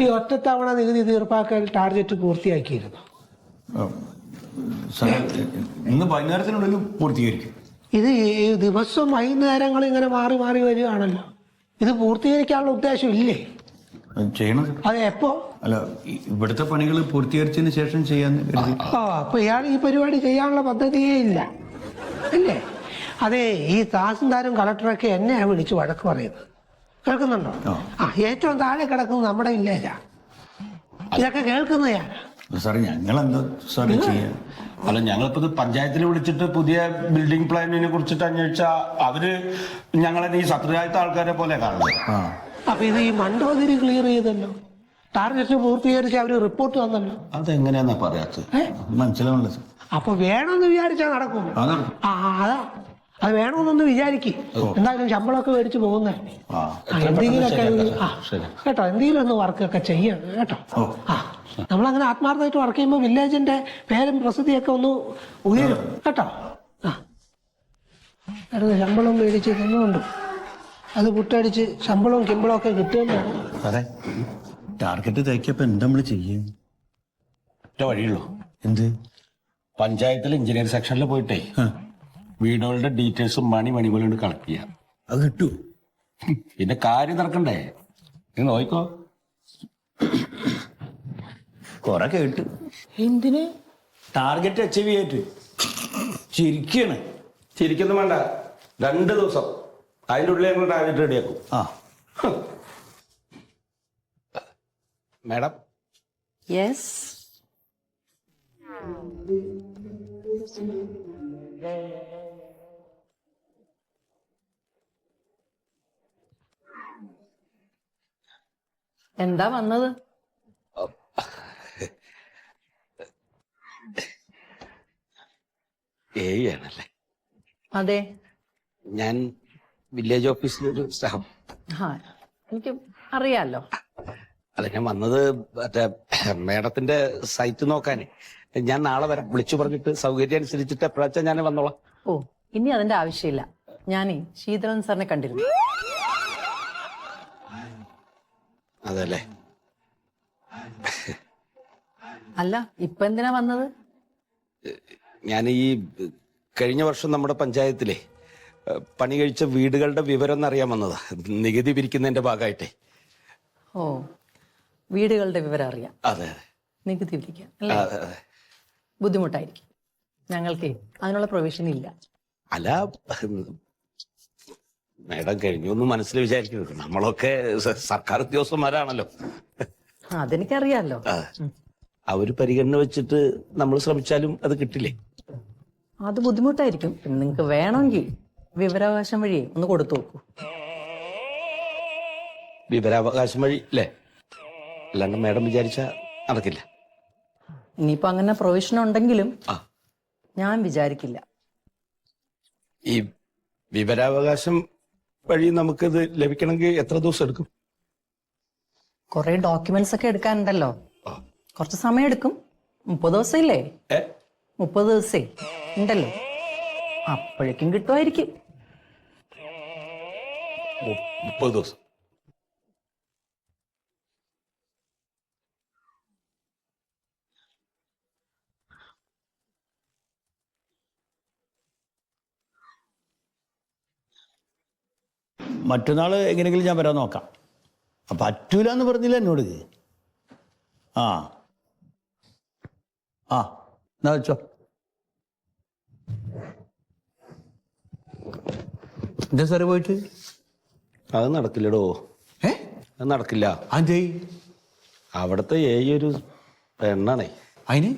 S1: ഈ ഒറ്റത്തവണ നികുതി തീർപ്പാക്കൽ ടാർഗറ്റ് പൂർത്തിയാക്കിയിരുന്നു?
S9: സാർ, ഇന്ന് വൈകുന്നേരത്തിനുള്ളിൽ പൂർത്തീകരിക്കും.
S1: ഇത് ഈ ദിവസം വൈകുന്നേരങ്ങൾ ഇങ്ങനെ മാറി മാറി വരികയാണല്ലോ. ഇത് പൂർത്തീകരിക്കാനുള്ള ഉദ്ദേശം ഇല്ലേ?
S9: ചെയ്യണം.
S1: അത് എപ്പോ?
S9: അല്ല, ഇവിടുത്തെ പണികൾ പൂർത്തീകരിച്ചതിന് ശേഷം ചെയ്യാന്ന്.
S1: അപ്പൊ ഇയാൾ ഈ പരിപാടി ചെയ്യാനുള്ള പദ്ധതിയേ ഇല്ല അല്ലേ? അതെ, ഈ തഹസിൽദാരും കളക്ടറൊക്കെ എന്നെയാ വിളിച്ച് വഴക്ക് പറയുന്നത്. കേൾക്കുന്നുണ്ടോ? ഏറ്റവും താഴെ കിടക്കുന്നത് നമ്മുടെ വില്ലേജാ. ഇതൊക്കെ കേൾക്കുന്നയാ.
S9: സാറേ, ഞങ്ങളെന്താ സാറേ ചെയ്യാ?
S8: അല്ല, ഞങ്ങളിപ്പോ ഇത് പഞ്ചായത്തിൽ വിളിച്ചിട്ട് പുതിയ ബിൽഡിംഗ് പ്ലാനിനെ കുറിച്ചിട്ട് അന്വേഷിച്ചാ അവര് ഞങ്ങളെ ഈ സത്രരാജ്യത്തെ ആൾക്കാരെ പോലെ കാണുന്നത്.
S1: അപ്പൊ ഇത് ഈ മണ്ടോതിരി ക്ലിയർ ചെയ്തല്ലോ. ടാർഗറ്റ് പൂർത്തീകരിച്ച് അവര് റിപ്പോർട്ട് തന്നല്ലോ.
S9: അതെങ്ങനെയാന്നാ പറയാത്തത്? മനസ്സിലാവണല്ലോ സാർ.
S1: അപ്പൊ വേണമെന്ന് വിചാരിച്ചാൽ നടക്കും. അതാ, അത് വേണമെന്നൊന്ന് വിചാരിക്കും. എന്തായാലും ശമ്പളമൊക്കെ മേടിച്ച് പോകുന്നേ. എന്തെങ്കിലുമൊക്കെ കേട്ടോ, എന്തെങ്കിലും ഒന്ന് വർക്കൊക്കെ ചെയ്യണം കേട്ടോ. നമ്മളങ്ങനെ ആത്മാർത്ഥമായിട്ട് വർക്ക് ചെയ്യുമ്പോൾ വില്ലേജിന്റെ പേരും പ്രസിദ്ധിയൊക്കെ ഒന്ന് ഉയരും കേട്ടോ. ശമ്പളം മേടിച്ച് തന്നുകൊണ്ട് അത് പുട്ടടിച്ച് ശമ്പളവും കിമ്പളവും ഒക്കെ കിട്ടുമെന്നാണ്.
S9: സാറേ, ടാർഗറ്റ് തയ്ക്കപ്പോ എന്താ നമ്മള് ചെയ്യും?
S8: ഒറ്റ വഴിയുള്ളൂ.
S9: എന്ത്?
S8: പഞ്ചായത്തിൽ എഞ്ചിനീയർ സെക്ഷനിൽ പോയിട്ടേ വീടുകളുടെ ഡീറ്റെയിൽസും മണി പോലെ കളക്ട് ചെയ്യാം.
S9: അത് കിട്ടൂ?
S8: പിന്നെ കാര്യം നടക്കണ്ടേ? നീ നോക്കോ.
S9: കൊറേ കേട്ട്.
S4: എന്തിന്?
S9: ടാർഗറ്റ് അച്ചീവ് ചെയ്തിട്ട് ചിരിക്കാണ്.
S8: ചിരിക്കൊന്നും വേണ്ട. 2 ദിവസം അതിൻ്റെ ഉള്ളിൽ ഞങ്ങൾ ടാർഗറ്റ് റെഡിയാക്കും. മാഡം.
S10: യെസ്. എന്താ വന്നത്?
S8: ആണല്ലേ?
S10: അതെ,
S8: ഞാൻ വില്ലേജ് ഓഫീസിലൊരു സ്റ്റാഫ്.
S10: എനിക്ക് അറിയാലോ.
S8: അല്ല, ഞാൻ വന്നത് മറ്റേ മേഡത്തിന്റെ സൈറ്റ് നോക്കാനേ. ഞാൻ നാളെ വരാം. വിളിച്ചു പറഞ്ഞിട്ട് സൗകര്യം അനുസരിച്ചിട്ട് എപ്പോഴാച്ചാ ഞാൻ വന്നോളാം.
S10: ഓ, ഇനി അതിന്റെ ആവശ്യമില്ല. ഞാനേ ശീതളൻ സാറിനെ കണ്ടിരുന്നു.
S8: അതല്ലേ?
S10: അല്ല, ഇപ്പൊ എന്തിനാ വന്നത്?
S8: ഞാൻ ഈ കഴിഞ്ഞ വർഷം നമ്മുടെ പഞ്ചായത്തിലെ പണി കഴിച്ച വീടുകളുടെ വിവരം എന്നറിയാൻ വന്നതാ. നികുതി പിരിക്കുന്നതിന്റെ ഭാഗമായിട്ടേ.
S10: ഓ, വീടുകളുടെ വിവരം അറിയാം.
S8: അതെ.
S10: നികുതി പിരിക്കാൻ അല്ലേ? ബുദ്ധിമുട്ടായിരിക്കും. ഞങ്ങൾക്ക് അതിനുള്ള പ്രൊവിഷൻ ഇല്ല.
S8: അല്ല, മേഡം കഴിഞ്ഞു ഒന്ന് മനസ്സിൽ വിചാരിക്കുന്നത്. നമ്മളൊക്കെ സർക്കാർ ഉദ്യോഗസ്ഥന്മാരാണല്ലോ.
S10: അതെനിക്കറിയാലോ.
S8: ആ ഒരു പരിഗണന വെച്ചിട്ട് നമ്മൾ ശ്രമിച്ചാലും അത് കിട്ടില്ലേ?
S10: അത് ബുദ്ധിമുട്ടായിരിക്കും. നിങ്ങൾക്ക് വേണമെങ്കിൽ വിവരാവകാശം വഴി ഒന്ന് കൊടുത്തു നോക്കൂ.
S8: വിവരാവകാശം വഴി അല്ലേ? അല്ലാണ്ട് മേഡം വിചാരിച്ച നടക്കില്ല.
S10: ഇനിയിപ്പോ അങ്ങനെ പ്രൊവിഷൻ ഉണ്ടെങ്കിലും ഞാൻ വിചാരിക്കില്ല.
S8: ഈ വിവരാവകാശം വഴി നമുക്കിത് ലഭിക്കണമെങ്കിൽ എത്ര ദിവസം എടുക്കും?
S10: കുറെ ഡോക്യുമെന്റ്സ് ഒക്കെ എടുക്കാനുണ്ടല്ലോ. കുറച്ച് സമയം എടുക്കും. 30 ദിവസം ഇല്ലേ? 30 ദിവസേ ഉണ്ടല്ലോ. അപ്പോഴേക്കും കിട്ടുമായിരിക്കും.
S8: 30 ദിവസം.
S9: മറ്റന്നാൾ എങ്ങനെയെങ്കിലും ഞാൻ വരാൻ നോക്കാം. അപ്പം പറ്റൂല എന്ന് പറഞ്ഞില്ല എന്നോട്. ആ ആ എന്നാ വെച്ചോ. എന്താ സാറേ പോയിട്ട്?
S8: അത് നടക്കില്ലടോ. അത് നടക്കില്ല.
S9: അതെ
S8: അവിടുത്തെ ഒരു പെണ്ണാണേ.
S9: അതിന്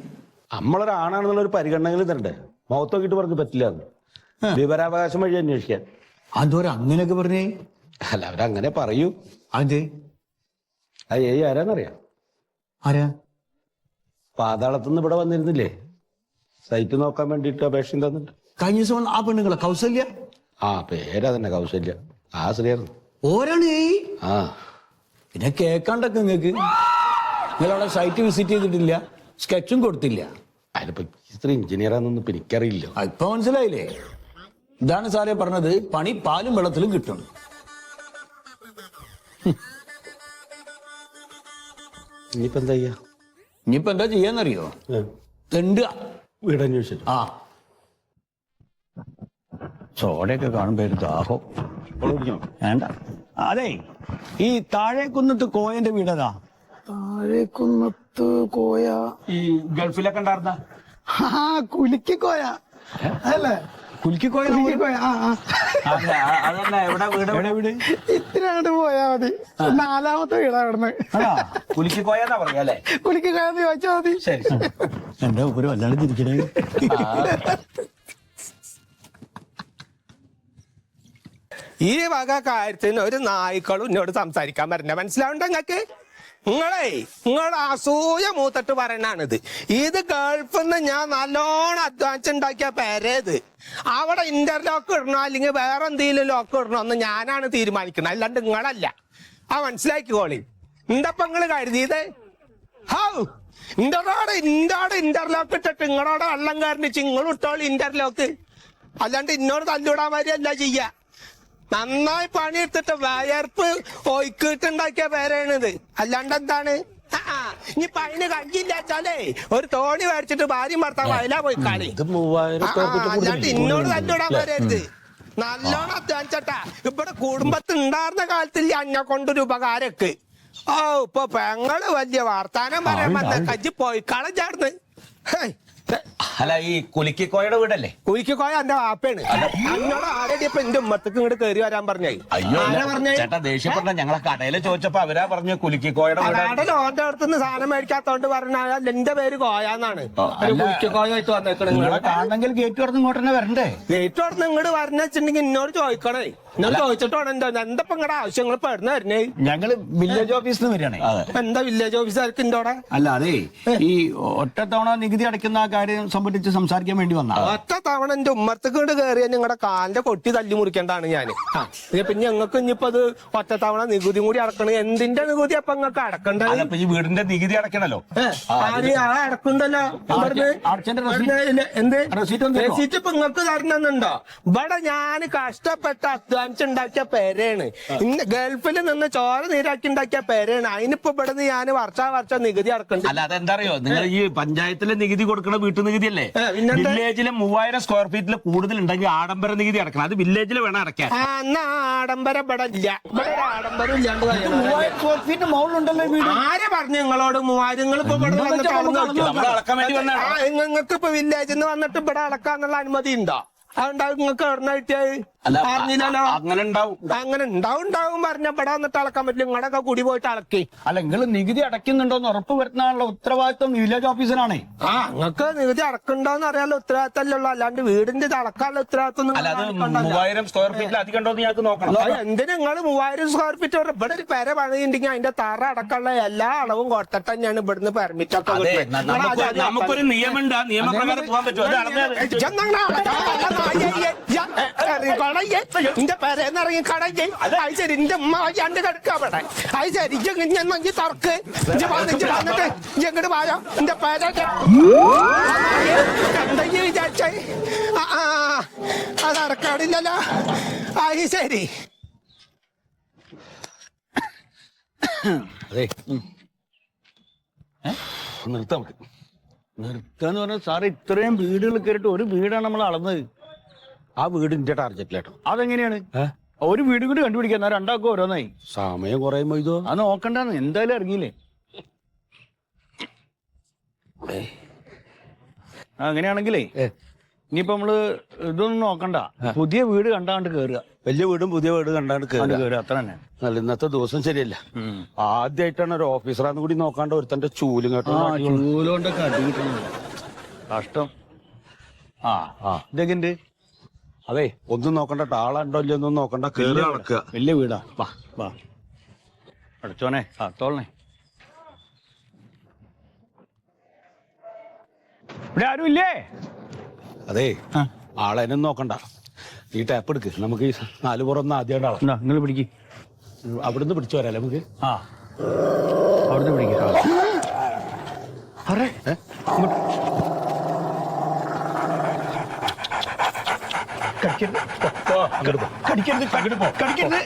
S8: നമ്മളൊരാണാണെന്നുള്ളൊരു പരിഗണനകൾ തരണ്ടേ? മുഖത്ത് നോക്കിയിട്ട് പറഞ്ഞ് പറ്റില്ല. വിവരാവകാശം വഴി അന്വേഷിക്കാൻ.
S9: അതോരം അങ്ങനെയൊക്കെ പറഞ്ഞേ?
S8: അല്ല, അവരങ്ങനെ പറയൂ.
S9: അതെ
S8: ആ ആരാന്നറിയാം?
S9: ആരാ?
S8: പാതാളത്തുനിന്ന് ഇവിടെ വന്നിരുന്നില്ലേ സൈറ്റ് നോക്കാൻ വേണ്ടിയിട്ട് അപേക്ഷ തന്നിട്ട്?
S9: കഴിഞ്ഞ ദിവസം ആ പെണ്ണുങ്ങളെ കൗസല്യ?
S8: ആ പേരാ തന്നെ, കൗശല്യ. ആ ശ്രീയായിരുന്നു.
S9: ഓരാണ്.
S8: ആ
S9: പിന്നെ കേൾക്കാണ്ടൊക്കെ നിങ്ങളവിടെ സൈറ്റ് വിസിറ്റ് ചെയ്തിട്ടില്ല, സ്കെച്ചും കൊടുത്തില്ല.
S8: അതിലിപ്പോ ഇത്ര എഞ്ചിനീയറാന്നൊന്നും ഇപ്പൊ എനിക്കറിയില്ല.
S9: ഇപ്പൊ മനസ്സിലായില്ലേ? ഇതാണ് സാറേ പറഞ്ഞത്, പണി പാലും വെള്ളത്തിലും കിട്ടും.
S8: ഇനിയിപ്പോ എന്താ ചെയ്യാ?
S9: ഇനിയിപ്പോ എന്താ ചെയ്യാന്നറിയോ? തെണ്ടുക.
S8: വീടന്വേഷിച്ചു.
S9: ആ സോഡയൊക്കെ കാണുമ്പോ ഒരു ദാഹം. വേണ്ട. അതെ, ഈ താഴേക്കുന്നത്ത് കോയന്റെ വീടതാ?
S5: താഴേക്കുന്നത്ത് കോയ
S7: ഈ ഗൾഫിലൊക്കെ ഉണ്ടായിരുന്ന
S5: കുലുക്കി കോയ അല്ലേ?
S9: കുലുക്കിക്കോയ?
S3: അതല്ല, എവിടെ വീട്?
S9: എവിടെ വീട്?
S5: ഇത്രയാണ്ട് പോയാ മതി. 4ാമത്തെ വീടാ ഇവിടുന്ന്.
S7: കുലുക്കിക്കോയെന്നാ പറയാ അല്ലേ?
S5: കുലുക്കി കോയെന്ന് ചോദിച്ചാ മതി.
S7: ശരി.
S9: എന്താ ഒരു വല്ലാണ്ട് തിരിക്കണേ?
S11: ഈ വക കാര്യത്തിന് ഒരു നായ്ക്കളും എന്നോട് സംസാരിക്കാൻ പറ്റില്ല. മനസ്സിലാവണ്ട നിങ്ങക്ക്? നിങ്ങളുടെ അസൂയ മൂത്തിട്ട് പറയണാണിത്. ഇത് ഗൾഫിൽ നിന്ന് ഞാൻ നല്ലോണം അധ്വാനിച്ചുണ്ടാക്കിയ പേരേത്. അവിടെ ഇന്റർലോക്ക് ഇടണോ അല്ലെങ്കിൽ വേറെ എന്തെങ്കിലും ലോക്ക് ഇടണോ എന്ന് ഞാനാണ് തീരുമാനിക്കുന്നത്, അല്ലാണ്ട് നിങ്ങളല്ല. ആ മനസ്സിലാക്കിക്കോളി. എന്തപ്പ നിങ്ങള് കരുതിയത്? ഹൗ ഇന്റർലോക്ക് ഇന്റർലോക്ക് ഇട്ടിട്ട് നിങ്ങളോടെ വെള്ളം കയറിച്ച് നിങ്ങളും ഇട്ടോളി ഇന്റർലോക്ക്. അല്ലാണ്ട് ഇന്നോട് തല്ലിവിടാൻ വരികയല്ല ചെയ്യാ. നന്നായി പണിയെടുത്തിട്ട് വയർപ്പ് ഒയ്ക്കിട്ടുണ്ടാക്കിയ പേരാണിത്, അല്ലാണ്ട് എന്താണ്? ഇനി പൈന് കഴിയില്ല വെച്ചാലേ ഒരു തോണി മേടിച്ചിട്ട് ഭാര്യ ഭർത്താവ് വയലാ പോയി കളി. അല്ലാണ്ട് ഇന്നോട് തല്ലിവിടാൻ വരരുത്. നല്ലോണം അധ്വാനിച്ചട്ടാ. ഇവിടെ കുടുംബത്തിൽ ഉണ്ടായിരുന്ന കാലത്തില്ല അന്നെ കൊണ്ടൊരു ഉപകാരക്ക്. ഓ ഇപ്പൊ പെങ്ങള് വലിയ വർത്താനം പറയാൻ വന്ന കജ്ജി പോയി കള ചേർന്ന്.
S7: അല്ല, ഈ കുലുക്കിക്കോയുടെ വീടല്ലേ?
S11: കുലിക്കോയ എന്റെ വാപ്പയാണ്. എന്നോട് ആരുടെ ഇപ്പൊ എന്റെ ഉമ്മത്തേക്ക് ഇങ്ങോട്ട് കയറി വരാൻ പറഞ്ഞേ?
S7: അയ്യോ ചേട്ടാ, ദേഷ്യപ്പെട്ട. ഞങ്ങളെ കടയിൽ ചോദിച്ചപ്പോ അവരാ പറഞ്ഞു കുലുക്കിക്കോയുടെ വീട്.
S11: കടയിൽ ഓന്റെ അടുത്തുനിന്ന് സാധനം മേടിക്കാത്തോണ്ട് പറഞ്ഞാൽ എന്റെ പേര് കോയാന്നാണ്. കുലിക്കോയായിട്ട് വന്നേക്കണ.
S9: കാണണമെങ്കിൽ ഗേറ്റ് തുറന്ന് ഇങ്ങോട്ട് തന്നെ വരണ്ടേ?
S11: ഗേറ്റ് തുറന്ന് ഇങ്ങോട്ട് വരണ വെച്ചിട്ടുണ്ടെങ്കിൽ എന്നോട് ചോദിക്കണേ. എന്നോട് ചോദിച്ചിട്ടാണ് എന്തപ്പോ നിങ്ങളുടെ ആവശ്യങ്ങൾ പെടുന്ന വരുന്നേ?
S9: ഞങ്ങള് വില്ലേജ് ഓഫീസിൽ നിന്ന് വരികയാണേ.
S11: എന്താ വില്ലേജ് ഓഫീസർക്ക് ഇന്റെ?
S9: അല്ല, അതെ, ഈ ഒറ്റത്തവണ നികുതി അടയ്ക്കുന്ന ആ കാര്യം സംബന്ധിച്ച് സംസാരിക്കാൻ വേണ്ടി വന്ന.
S11: ഒറ്റ തവണ എന്റെ ഉമ്മത്തേക്ക് കൊണ്ട് കയറിയ നിങ്ങളുടെ കാലിന്റെ കൊട്ടി തല്ലി മുറിക്കേണ്ടാണ് ഞാൻ. പിന്നെ ഞങ്ങൾക്ക് ഇനിയിപ്പോ അത് ഒറ്റ തവണ നികുതി കൂടി അടക്കണം. എന്തിന്റെ നികുതി അപ്പൊ നിങ്ങൾക്ക് അടക്കണ്ടത്?
S7: ഈ വീടിന്റെ നികുതി അടക്കണല്ലോ.
S11: അടക്കണ്ടല്ലോ. എന്ത് റെസീറ്റ് ഇപ്പൊ നിങ്ങൾക്ക് തരണമെന്നുണ്ടോ? ഇവിടെ ഞാൻ കഷ്ടപ്പെട്ട് അധ്വാനിച്ചുണ്ടാക്കിയ പേരാണ്. ഇന്ന് ഗൾഫിൽ നിന്ന് ചോര നീരാക്കി ഉണ്ടാക്കിയ പേരാണ്. അതിനിപ്പോ ഇവിടെ നിന്ന് ഞാൻ വർഷം നികുതി അടക്കണ്ട.
S3: അല്ല, അതെന്താ അറിയോ? നിങ്ങൾ ഈ പഞ്ചായത്തിലെ നികുതി കൊടുക്കണ വീട്ടു നികുതി അല്ലേ? വില്ലേജിലെ 3000 സ്ക്വയർ ഫീറ്റിൽ കൂടുതൽ ഉണ്ടെങ്കിൽ ആഡംബര നികുതി അടക്കണം. അത് വില്ലേജിൽ വേണം അടയ്ക്കാൻ.
S11: എന്നാ ആഡംബരം ഇവിടെ ഇല്ല. ഇവിടെ ഒരു ആഡംബരം ഇല്ലാണ്ട്
S9: 3000 സ്ക്വയർ ഫീറ്റ് മുകളിലുണ്ടല്ലോ വീട്.
S11: ആരെ പറഞ്ഞു നിങ്ങളോട് 3000? നിങ്ങളിപ്പോ ഇവിടെ വന്നിട്ട്
S3: അളക്കാൻ വേണ്ടി വന്നതാണ്.
S11: നിങ്ങൾക്ക് ഇപ്പൊ വില്ലേജിൽ നിന്ന് വന്നിട്ട് ഇവിടെ അളക്കാന്നുള്ള അനുമതി ഉണ്ടോ? അതുണ്ടാവും. നിങ്ങൾക്ക് എവിടുന്ന കിട്ടിയത്?
S3: അറിഞ്ഞില്ലല്ലോ. അങ്ങനെ ഉണ്ടാവും.
S11: അങ്ങനെ ഉണ്ടാവും പറഞ്ഞ ഇവിടെ വന്നിട്ട് അളക്കാൻ പറ്റില്ല. നിങ്ങളൊക്കെ കൂടി പോയിട്ട് അളക്കി.
S9: അല്ല, നിങ്ങൾ നികുതി അടയ്ക്കുന്നുണ്ടോന്ന് ഉറപ്പ് വരുത്താനുള്ള ഉത്തരവാദിത്വം വില്ലേജ് ഓഫീസറാണേ.
S11: നിങ്ങൾക്ക് നികുതി അടക്കണ്ടോന്ന് അറിയാനുള്ള ഉത്തരവാദിത്തമല്ലോ. അല്ലാണ്ട് വീടിന്റെ ഇത് അളക്കാനുള്ള ഉത്തരവാദിത്വം
S3: അല്ല, അത് 3000 സ്ക്വയർ ഫീറ്റിൽ അധികം ഉണ്ടോ എന്ന് ഞങ്ങൾക്ക് നോക്കണം.
S11: എന്തിനാ നിങ്ങൾ 3000 സ്ക്വയർ ഫീറ്റ് ഇവിടെ ഒരു പെര പണിയുണ്ടെങ്കിൽ അതിന്റെ തറ അടക്കമുള്ള എല്ലാ അളവും കൊടുത്തിട്ട് തന്നെയാണ് ഇവിടുന്ന് പെർമിറ്റ് ഒക്കെ കിട്ടുന്നത്.
S3: നമുക്കൊരു നിയമമുണ്ട്. ആ നിയമപ്രകാരം പോകാൻ
S11: എന്റെ പേരെന്നിറങ്ങി കടയ്ക്ക് അത് ശരി. എന്റെ ഉമ്മ രണ്ട് കിടക്കുക അവിടെ. അത് ശരി. ഇജ്ജ് തറക്ക് വന്നിട്ട് ഇങ്ങോട്ട് വായോ. എന്റെ പേരൊക്കെ എന്തെങ്കിലും വിചാരിച്ചേ? അത് അടക്കാടില്ലല്ലോ. അത് ശരി.
S9: അതെ, നിർത്താൻ പറ്റും. നിർത്താന്ന് പറഞ്ഞാൽ സാറ് ഇത്രയും വീടുകൾ കയറിയിട്ട് ഒരു വീടാണ് നമ്മൾ അളന്നത്.
S8: ആ വീടിന്റെ ടാർഗറ്റിലേട്ടോ.
S9: അതെങ്ങനെയാണ്? ഒരു വീട് കൂടി കണ്ടുപിടിക്കാൻ രണ്ടാക്കും ഓരോന്നായി.
S6: സമയം കുറേ മൊയ്തോ.
S9: അത് നോക്കണ്ടെന്ന് എന്തായാലും ഇറങ്ങിയില്ലേ. അങ്ങനെയാണെങ്കിലേ ഇനിയിപ്പോ നമ്മള് ഇതൊന്നും നോക്കണ്ട, പുതിയ വീട് കണ്ടാണ്ട് കേറുക.
S6: വലിയ വീടും പുതിയ വീട് കണ്ടാണ്ട്
S9: കേറുക, അത്ര തന്നെ.
S6: അല്ല, ഇന്നത്തെ ദിവസം ശരിയല്ല. ആദ്യമായിട്ടാണ് ഒരു ഓഫീസറാന്ന് കൂടി നോക്കാണ്ട് ഒരുത്തന്റെ ചൂലും കേട്ടോ.
S9: ചൂലുകൊണ്ടൊക്കെ അടി കിട്ടുന്നില്ല, കഷ്ടം. ഇതൊക്കെ ഉണ്ട്.
S6: അതെ, ഒന്നും നോക്കണ്ട, ആളുണ്ടോ ഇല്ലയോ ഒന്നും നോക്കണ്ട, കേറി നടക്കുക.
S9: വലിയ വീടാ. വാ വാ അടച്ചോനെ, തോളണേ. ഇവിടെ ആരും ഇല്ലേ?
S6: അതെ, ആളെന്നും നോക്കണ്ട, ഈ ടാപ്പ് എടുക്ക്. നമുക്ക് ഈ 4 പുറം ആദ്യമായിട്ടാണ്.
S9: നിങ്ങൾ പിടിക്ക്.
S6: അവിടുന്ന് പിടിച്ചു വരാല്ലേ നമുക്ക്?
S9: അവിടുന്ന് പിടിക്കാം. കടിക്കരുത്, കടിക്കരുത്.